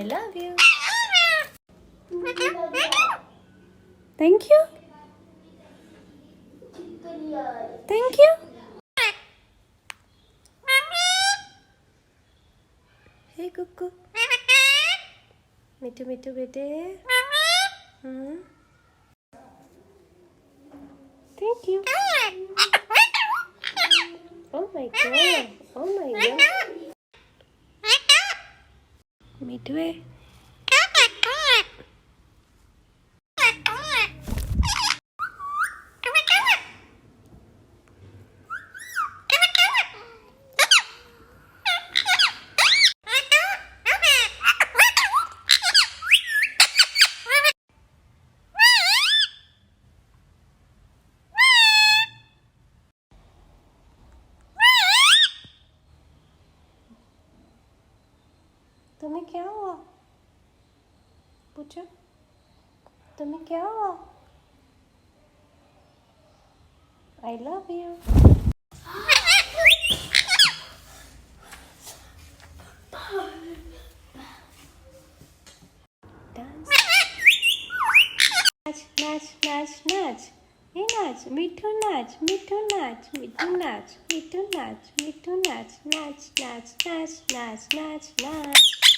I love you. Thank you. Thank you. Hey Cuckoo. मिठू मिठू बेटे. Thank you. Oh my god. Oh my god. मिठू है. तुम्हें क्या हुआ? पूछो, तुम्हें क्या हुआ? I love you. Dance. नाच नाच नाच नाच. ये नाच, मिठू नाच, मिठू नाच, मिठू नाच, मिठू नाच, मिठू नाच, नाच नाच नाच नाच नाच नाच.